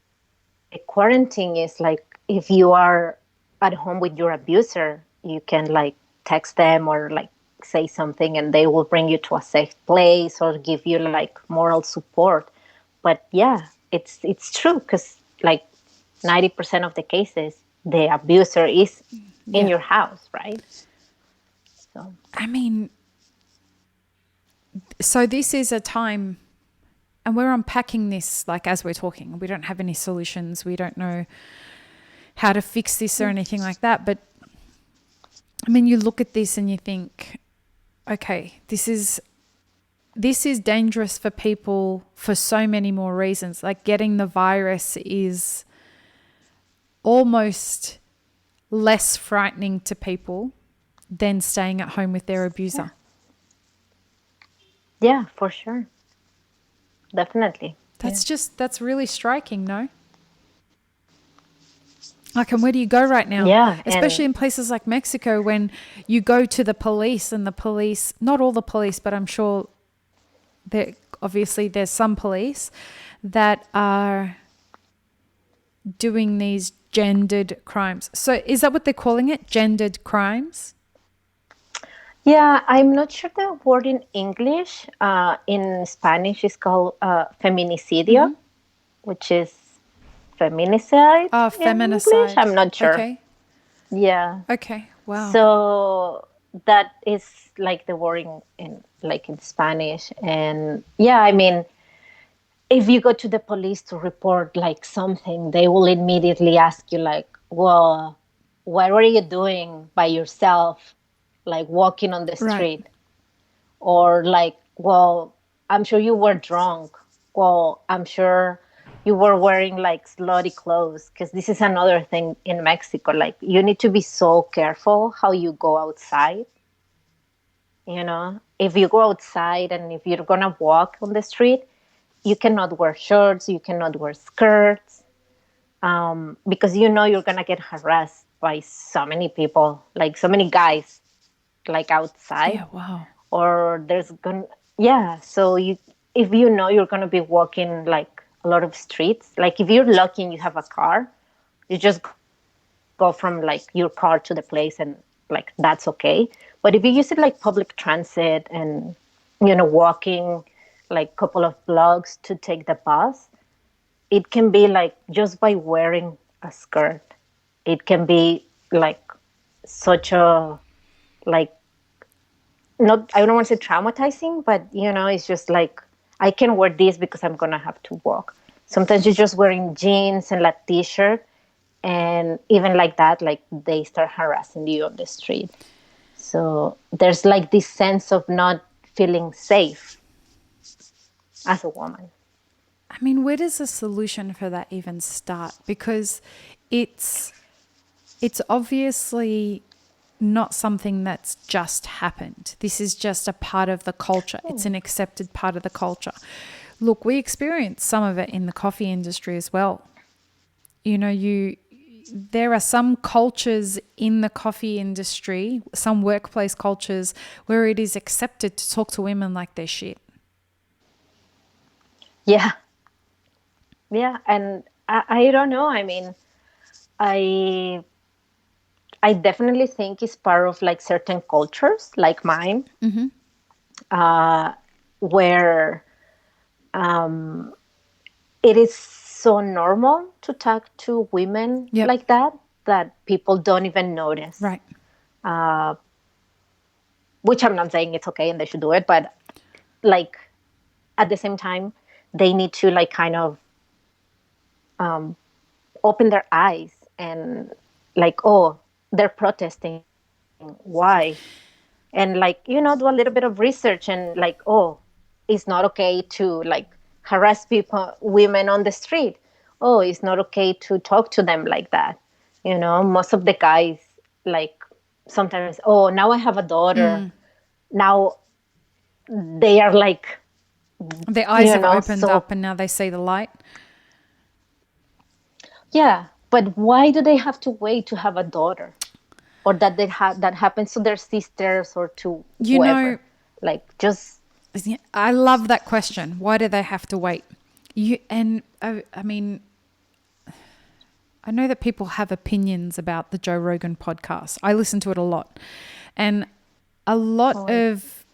quarantine is like, if you are at home with your abuser, you can like text them or like say something and they will bring you to a safe place or give you like moral support. But yeah, it's true, because like 90% of the cases the abuser is in Yeah. your house, right? So I mean, so this is a time, and we're unpacking this like as we're talking. We don't have any solutions. We don't know how to fix this or anything like that. But I mean, you look at this and you think, okay, this is dangerous for people for so many more reasons. Like, getting the virus is almost less frightening to people than staying at home with their abuser. yeah, for sure. Definitely. That's really striking, no? Like, and where do you go right now? Yeah. Especially And in places like Mexico, when you go to the police and the police, not all the police, but I'm sure obviously there's some police that are doing these gendered crimes. So is that what they're calling it? Gendered crimes? yeah, I'm not sure the word in English. In Spanish, it's called feminicidio, which is feminicide in English. Feminicide. I'm not sure. Okay. Yeah. Okay. Wow. So that is like the word in Spanish. And yeah, I mean, if you go to the police to report like something, they will immediately ask you like, well, what were you doing by yourself, like walking on the Right. street? Or like, well, I'm sure you were drunk. Well, I'm sure you were wearing like slutty clothes, because this is another thing in Mexico. Like, you need to be so careful how you go outside. If you go outside and if you're gonna walk on the street, you cannot wear shirts, you cannot wear skirts, because you're gonna get harassed by so many people, like so many guys, like outside. Yeah. Wow. Or there's gonna yeah. So if you're gonna be walking like a lot of streets, like if you're lucky and you have a car, you just go from like your car to the place, and like that's okay. But if you use it like public transit and walking like couple of blocks to take the bus, it can be like, just by wearing a skirt, it can be like such a, like, not, I don't want to say traumatizing, but it's just like, I can wear this because I'm gonna have to walk. Sometimes you're just wearing jeans and like t-shirt, and even like that, like they start harassing you on the street. So there's like this sense of not feeling safe as a woman. I mean, where does the solution for that even start? Because it's obviously not something that's just happened. This is just a part of the culture. It's an accepted part of the culture. Look, we experience some of it in the coffee industry as well. There are some cultures in the coffee industry, some workplace cultures, where it is accepted to talk to women like they're shit. Yeah. Yeah. And I don't know. I mean, I I definitely think it's part of like certain cultures like mine, where it is so normal to talk to women Yep. like that people don't even notice. Right. Which I'm not saying it's okay and they should do it, but like at the same time, they need to like kind of open their eyes and like, oh, they're protesting. Why? And like, do a little bit of research and like, oh, it's not okay to like harass people, women on the street. Oh, it's not okay to talk to them like that. Most of the guys like sometimes, oh, now I have a daughter. Now they are like, Their eyes have opened so up and now they see the light. yeah. But why do they have to wait to have a daughter? Or that that happens to their sisters or to whoever? Like just I love that question. Why do they have to wait? I mean, I know that people have opinions about the Joe Rogan podcast. I listen to it a lot. And a lot of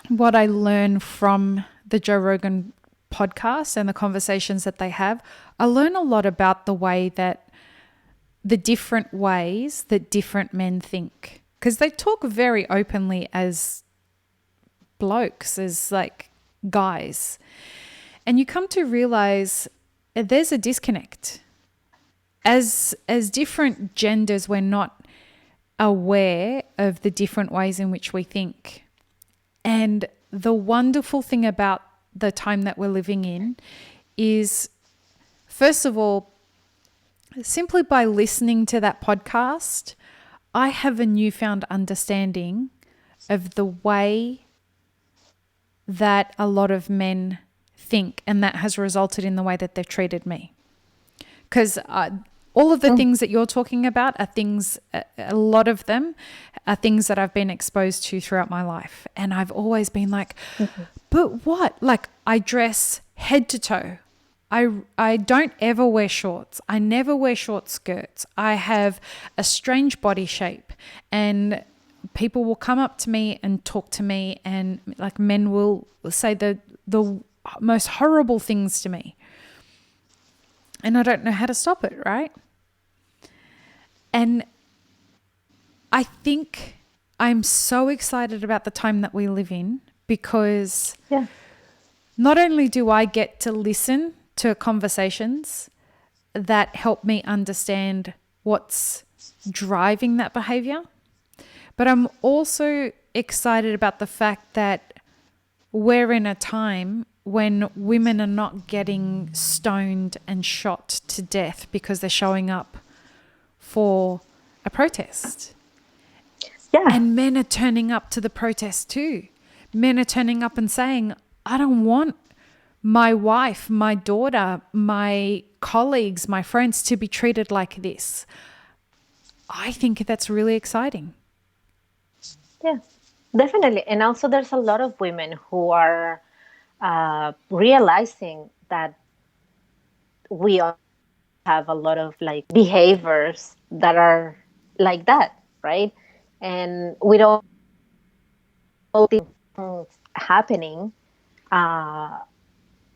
what I learn from the Joe Rogan podcast and the conversations that they have, I learn a lot about the way that the different ways that different men think. Because they talk very openly as blokes, as like guys. And you come to realize there's a disconnect. As different genders, we're not aware of the different ways in which we think. And the wonderful thing about the time that we're living in is, first of all, simply by listening to that podcast, I have a newfound understanding of the way that a lot of men think, and that has resulted in the way that they've treated me. Because all of the things that you're talking about are things, a lot of them are things that I've been exposed to throughout my life. And I've always been like, but what? Like, I dress head to toe. I don't ever wear shorts. I never wear short skirts. I have a strange body shape, and people will come up to me and talk to me, and like men will say the most horrible things to me. And I don't know how to stop it, right? And I think I'm so excited about the time that we live in because not only do I get to listen to conversations that help me understand what's driving that behavior, but I'm also excited about the fact that we're in a time when women are not getting stoned and shot to death because they're showing up for a protest. Yeah. And men are turning up to the protest too. Men are turning up and saying, I don't want my wife, my daughter, my colleagues, my friends to be treated like this. I think that's really exciting. Yeah, definitely. And also there's a lot of women who are realizing that we all have a lot of like behaviors that are like that, right? And with all these things happening,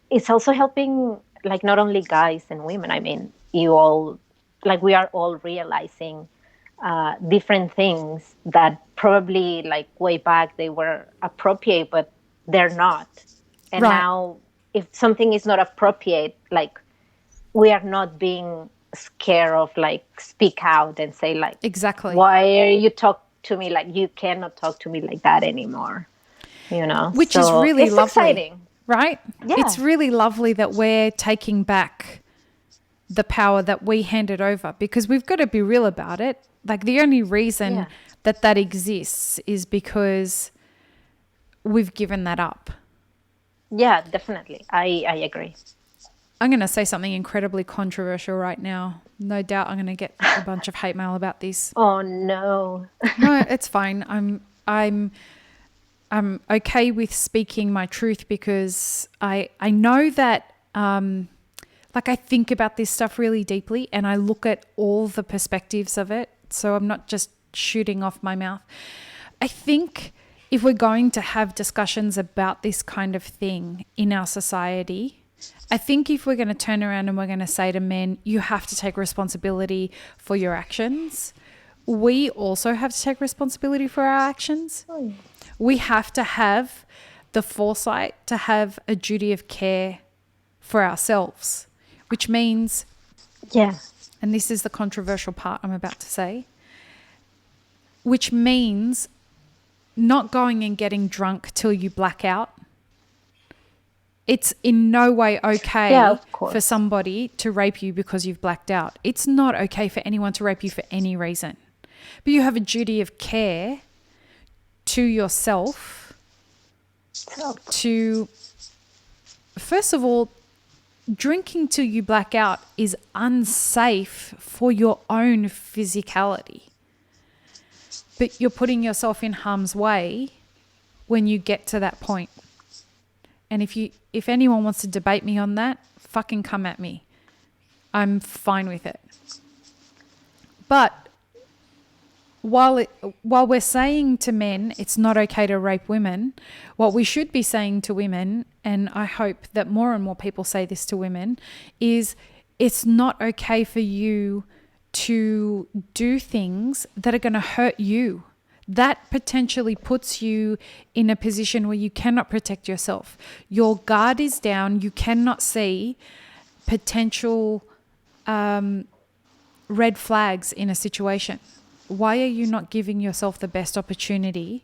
it's also helping like not only guys and women. I mean, we are all realizing different things that probably like way back they were appropriate, but they're not. And now if something is not appropriate, like we are not being scared of like speak out and say like, exactly, why are you talk to me like you cannot talk to me like that anymore? Which is really it's lovely, exciting, right? Yeah. It's really lovely that we're taking back the power that we handed over, because we've got to be real about it. Like, the only reason that exists is because we've given that up. Yeah, definitely. I agree. I'm going to say something incredibly controversial right now. No doubt I'm going to get a bunch of hate mail about this. Oh no. No, it's fine. I'm okay with speaking my truth, because I know that like, I think about this stuff really deeply, and I look at all the perspectives of it. So I'm not just shooting off my mouth. I think if we're going to have discussions about this kind of thing in our society, I think if we're going to turn around and we're going to say to men, you have to take responsibility for your actions, we also have to take responsibility for our actions. We have to have the foresight to have a duty of care for ourselves, which means, and this is the controversial part I'm about to say, which means not going and getting drunk till you black out. It's in no way okay for somebody to rape you because you've blacked out. It's not okay for anyone to rape you for any reason. But you have a duty of care to yourself to, first of all, drinking till you black out is unsafe for your own physicality. But you're putting yourself in harm's way when you get to that point. And if anyone wants to debate me on that, fucking come at me. I'm fine with it. But while we're saying to men it's not okay to rape women, what we should be saying to women, and I hope that more and more people say this to women, is it's not okay for you to do things that are going to hurt you. That potentially puts you in a position where you cannot protect yourself. Your guard is down. You cannot see potential red flags in a situation. Why are you not giving yourself the best opportunity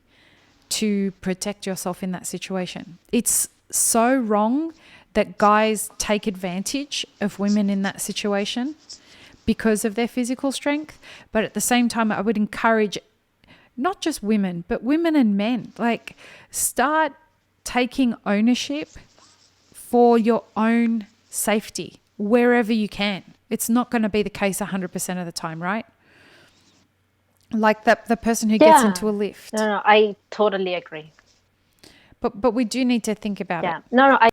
to protect yourself in that situation? It's so wrong that guys take advantage of women in that situation because of their physical strength. But at the same time, I would encourage not just women, but women and men, like, start taking ownership for your own safety wherever you can. It's not going to be the case 100% of the time, right? Like the person who gets into a lift. No, I totally agree. But we do need to think about it. No, I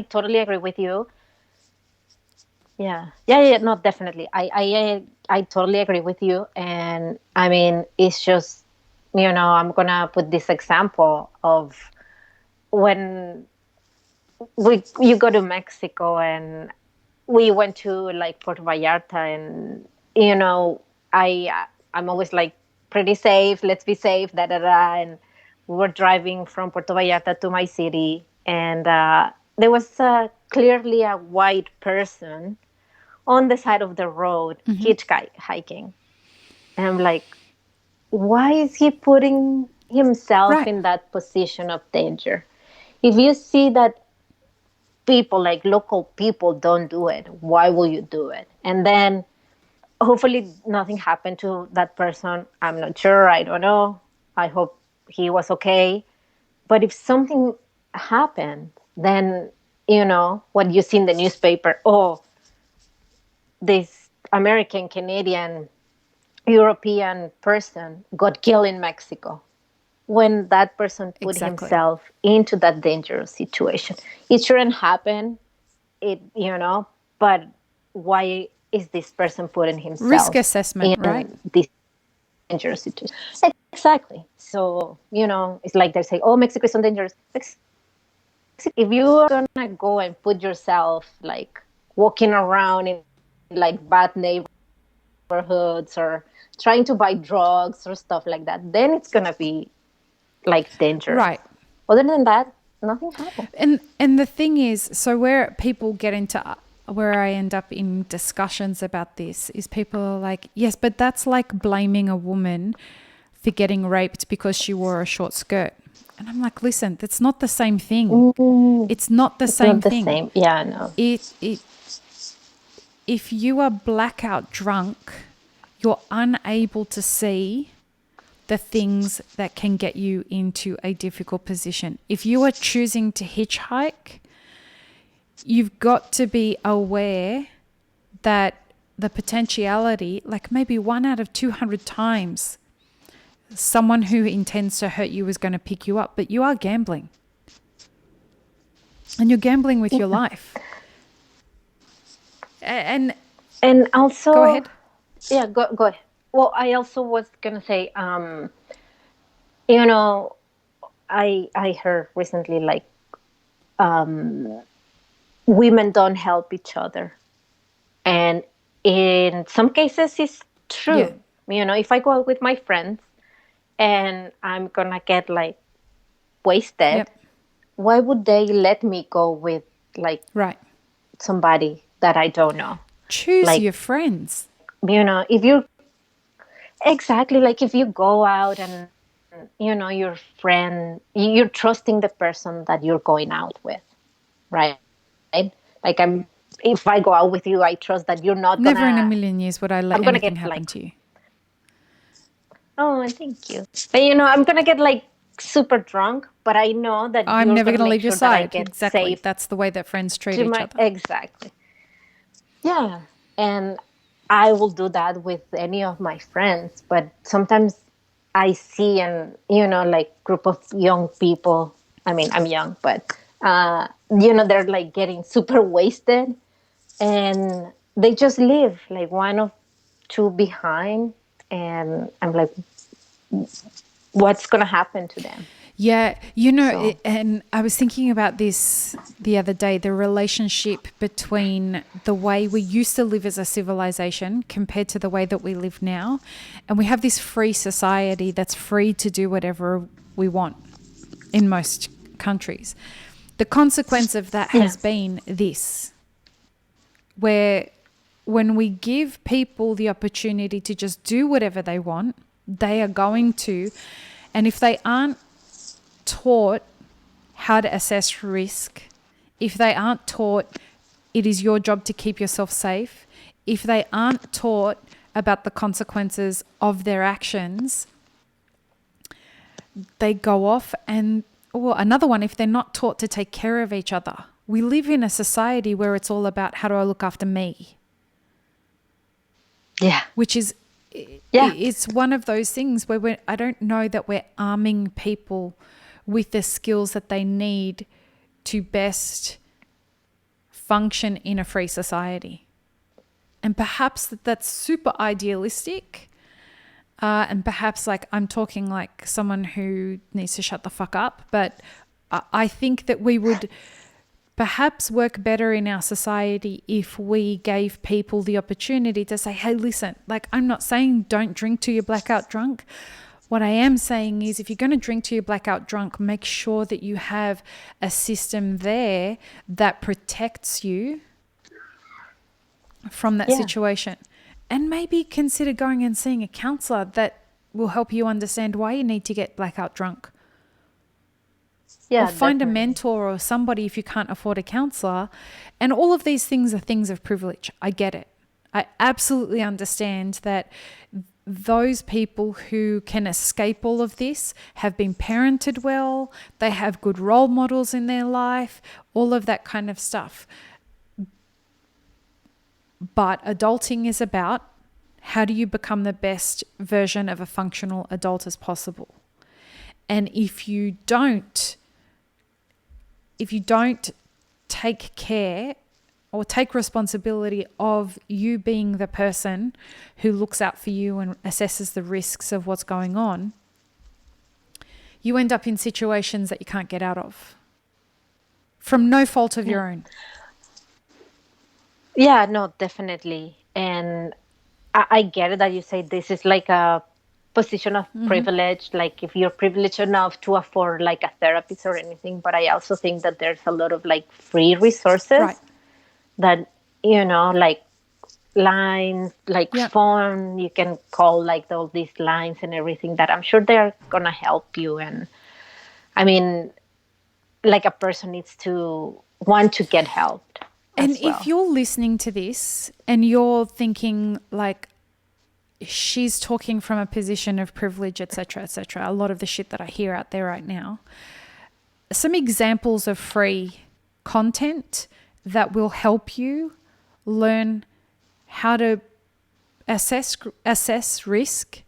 totally agree with you. Yeah, no, definitely. I totally agree with you. And I mean, it's just, I'm going to put this example of when you go to Mexico, and we went to like Puerto Vallarta, and, I'm always like, pretty safe, let's be safe, and we were driving from Puerto Vallarta to my city, and there was clearly a white person on the side of the road, hitchhiking. And I'm like, why is he putting himself in that position of danger? If you see that people, like local people, don't do it, why will you do it? And then hopefully nothing happened to that person. I'm not sure. I don't know. I hope he was okay. But if something happened, then, what you see in the newspaper, this American, Canadian, European person got killed in Mexico. When that person put himself into that dangerous situation. It shouldn't happen, but why is this person putting himself risk assessment, in right? This dangerous situation? Exactly. So, it's like they say, Mexico is so dangerous. If you are going to go and put yourself like walking around in like bad neighborhoods or trying to buy drugs or stuff like that, then it's going to be like dangerous. Right. Other than that, nothing happens. And the thing is, so where people get into, where I end up in discussions about this is people are like, yes, but that's like blaming a woman for getting raped because she wore a short skirt. And I'm like, listen, that's not the same thing. It's not the same thing. Yeah, no. It if you are blackout drunk, you're unable to see the things that can get you into a difficult position. If you are choosing to hitchhike, you've got to be aware that the potentiality, like maybe 1 out of 200 times, someone who intends to hurt you is going to pick you up, but you are gambling. And you're gambling with your life. And also, go ahead. Yeah, go ahead. Well, I also was gonna say, you know, I heard recently like women don't help each other, and in some cases it's true. Yeah. You know, if I go out with my friends and I'm gonna get like wasted, Yep. why would they let me go with like Right. somebody that I don't know? Choose Like, your friends. you know, if you exactly like if you go out and you know your friend, you're trusting the person that you're going out with, right? Like if I go out with you, I trust that you're not Never in a gonna. million years would I let I'm gonna anything get happen like, to you. oh, thank you, but you know, I'm gonna get like super drunk, but I know that I'm you're never gonna going to make leave your sure that I side. get Exactly. safe That's the way that friends treat to each my other. exactly. Yeah, and I will do that with any of my friends, but sometimes I see and you know like group of young people. I mean, I'm young, but you know they're like getting super wasted, and they just leave like one of two behind, and I'm like, what's gonna happen to them? Yeah, you know, So and I was thinking about this the other day, the relationship between the way we used to live as a civilization compared to the way that we live now. And we have this free society that's free to do whatever we want in most countries. The consequence of that has been this, where when we give people the opportunity to just do whatever they want, they are going to, and if they aren't taught how to assess risk, if they aren't taught it is your job to keep yourself safe, if they aren't taught about the consequences of their actions, they go off and, or another one, if they're not taught to take care of each other. We live in a society where it's all about how do I look after me? yeah, Which is, it's one of those things where I don't know that we're arming people with the skills that they need to best function in a free society. And perhaps that's super idealistic. And perhaps like I'm talking like someone who needs to shut the fuck up. But I think that we would perhaps work better in our society if we gave people the opportunity to say, hey, listen, like I'm not saying don't drink till you're blackout drunk. What I am saying is if you're going to drink till you're blackout drunk, make sure that you have a system there that protects you from that situation. And maybe consider going and seeing a counselor that will help you understand why you need to get blackout drunk. Yeah, or find definitely. a mentor or somebody if you can't afford a counselor. And all of these things are things of privilege. I get it. I absolutely understand that those people who can escape all of this have been parented well, they have good role models in their life, all of that kind of stuff. But adulting is about how do you become the best version of a functional adult as possible. And if you don't take care or take responsibility of you being the person who looks out for you and assesses the risks of what's going on, you end up in situations that you can't get out of from no fault of your own. Yeah, no, definitely. And I get it that you say this is like a position of privilege, like if you're privileged enough to afford like a therapist or anything. But I also think that there's a lot of like free resources Right. that, you know, like lines, like Yep. phone, you can call like all these lines and everything that I'm sure they're going to help you. And I mean, like a person needs to want to get helped. And as well. if you're listening to this and you're thinking like, she's talking from a position of privilege, etc., a lot of the shit that I hear out there right now, some examples of free content that will help you learn how to assess risk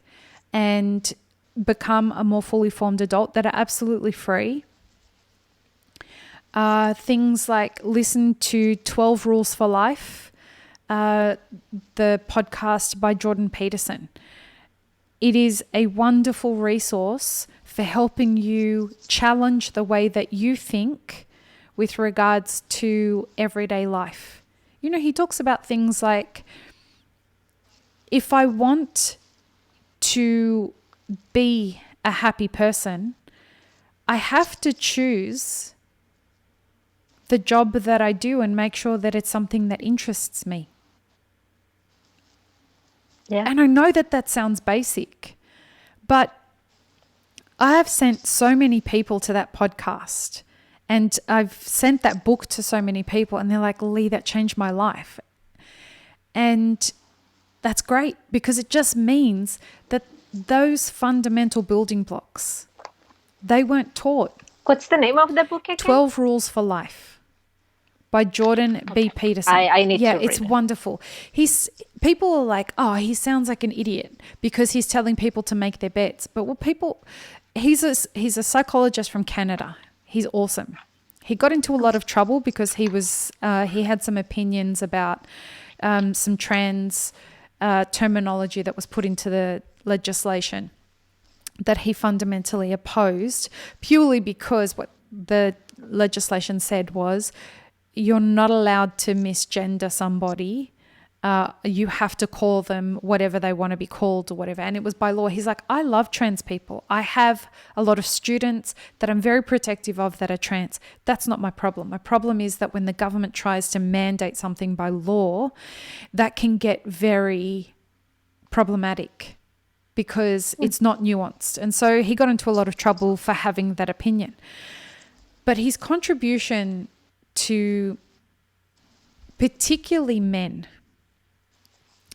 and become a more fully formed adult that are absolutely free. Things like listen to 12 Rules for Life, the podcast by Jordan Peterson. It is a wonderful resource for helping you challenge the way that you think with regards to everyday life. You know, he talks about things like, if I want to be a happy person, I have to choose the job that I do and make sure that it's something that interests me. Yeah. And I know that that sounds basic, but I have sent so many people to that podcast, and I've sent that book to so many people, and they're like, Lee, that changed my life. And that's great, because it just means that those fundamental building blocks, they weren't taught. What's the name of the book again? 12 Rules for Life by Jordan B. Peterson. I need to read it's it. wonderful. People are like, oh, he sounds like an idiot because he's telling people to make their bets. But he's a psychologist from Canada. He's awesome. He got into a lot of trouble because he had some opinions about some trans terminology that was put into the legislation that he fundamentally opposed, purely because what the legislation said was, you're not allowed to misgender somebody. You have to call them whatever they want to be called or whatever. And it was by law. He's like, I love trans people. I have a lot of students that I'm very protective of that are trans. That's not my problem. My problem is that when the government tries to mandate something by law, that can get very problematic because it's not nuanced. And so he got into a lot of trouble for having that opinion. But his contribution to particularly men,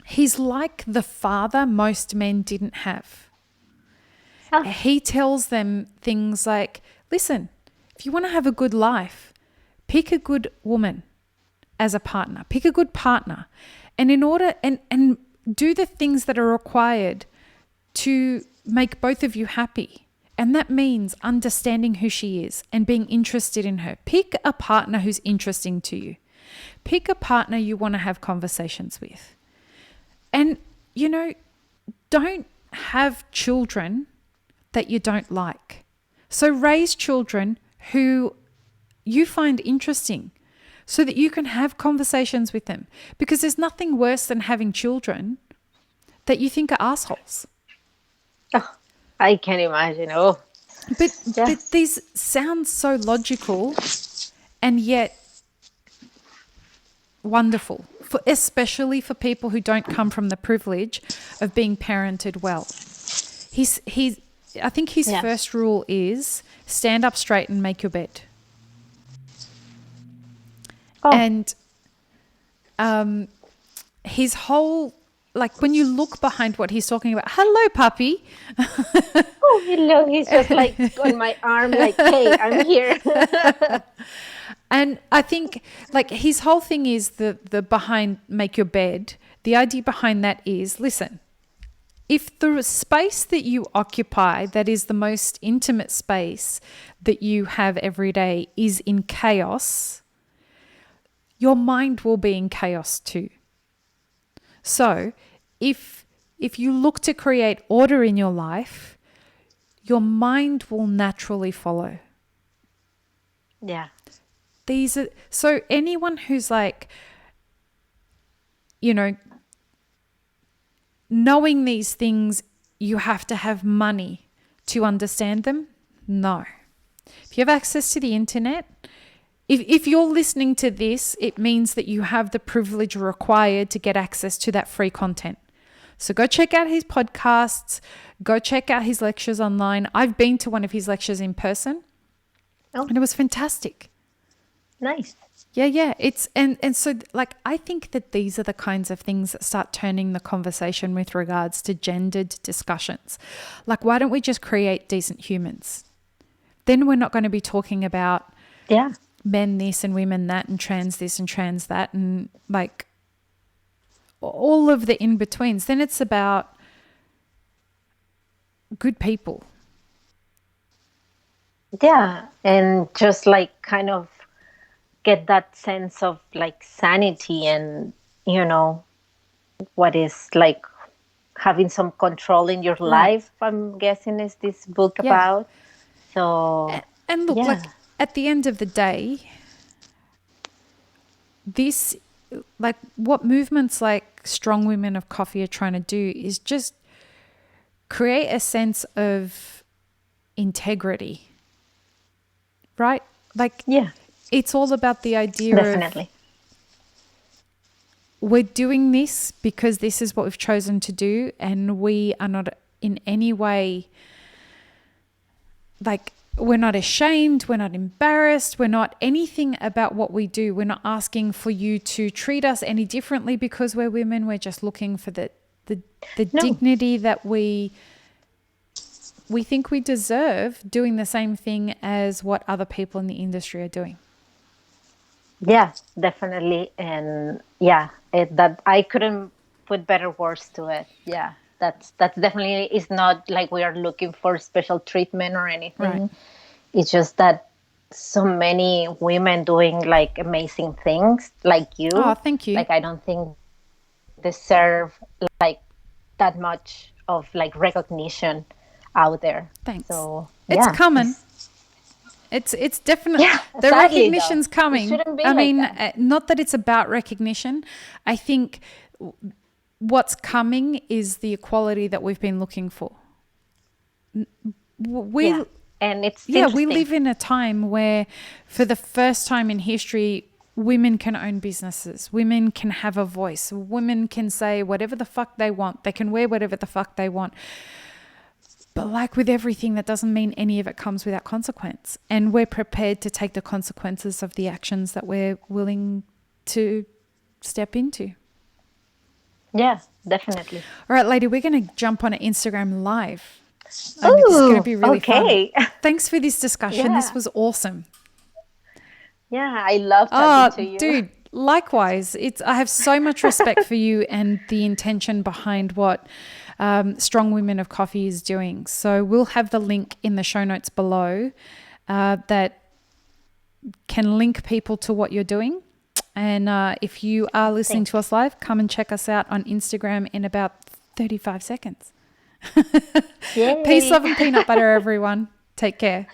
he's like the father most men didn't have. Oh. He tells them things like, listen, if you want to have a good life, pick a good woman as a partner, pick a good partner, and and do the things that are required to make both of you happy. And that means understanding who she is and being interested in her. Pick a partner who's interesting to you. Pick a partner you want to have conversations with. And, don't have children that you don't like. So raise children who you find interesting so that you can have conversations with them. Because there's nothing worse than having children that you think are assholes. Oh, I can imagine. Oh, but these sound so logical and yet wonderful, especially for people who don't come from the privilege of being parented well. I think his first rule is stand up straight and make your bed. Oh. And his whole, like when you look behind what he's talking about, hello, puppy. Oh, hello. He's just like on my arm, like, hey, I'm here. And I think like his whole thing is the behind make your bed. The idea behind that is, listen, if the space that you occupy, that is the most intimate space that you have every day, is in chaos, your mind will be in chaos too. So if you look to create order in your life, your mind will naturally follow. Yeah. So anyone who's like, knowing these things, you have to have money to understand them. No. If you have access to the internet, if you're listening to this, it means that you have the privilege required to get access to that free content. So go check out his podcasts, go check out his lectures online. I've been to one of his lectures in person, and it was fantastic. Nice. Yeah. It's and so like I think that these are the kinds of things that start turning the conversation with regards to gendered discussions. Like, why don't we just create decent humans? Then we're not going to be talking about Yeah. men this and women that and trans this and trans that and like all of the in-betweens. Then it's about good people. Yeah. And just like kind of get that sense of like sanity and, you know, what is like having some control in your Right. life, I'm guessing is this book Yeah. about. So, And look, yeah. like at the end of the day, this, like what movements like Strong Women of Coffee are trying to do is just create a sense of integrity, right? Like Yeah, it's all about the idea of definitely. we're doing this because this is what we've chosen to do, and we are not in any way like we're not ashamed, we're not embarrassed, we're not anything about what we do. We're not asking for you to treat us any differently because we're women. We're just looking for the No. dignity that we think we deserve, doing the same thing as what other people in the industry are doing. Yeah, definitely. And yeah, that I couldn't put better words to it. Yeah, that's definitely is not like we are looking for special treatment or Right. anything. It's just that so many women doing like amazing things like Oh, you. thank you. Like I don't think deserve like that much of like recognition out there. Thanks. So It's yeah, coming. It's definitely yeah. the Sadly though, recognition's it coming. shouldn't be I like mean, that. not that it's about recognition. I think what's coming is the equality that we've been looking for. Yeah, We and it's yeah, we interesting. live in a time where for the first time in history women can own businesses. Women can have a voice. Women can say whatever the fuck they want. They can wear whatever the fuck they want. But like with everything, that doesn't mean any of it comes without consequence. And we're prepared to take the consequences of the actions that we're willing to step into. Yeah, definitely. All right, lady, we're going to jump on an Instagram live. And this is going to Oh, be really fun. okay. Thanks for this discussion. This Yeah, was awesome. yeah. I love talking to Oh, you. dude, likewise. I have so much respect for you and the intention behind what Strong Women of Coffee is doing. So we'll have the link in the show notes below that can link people to what you're doing. And if you are listening to Thanks. us live, come and check us out on Instagram in about 35 seconds. Peace, Yay. love, and peanut butter, everyone. Take care.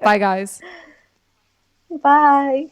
Bye, guys. Bye.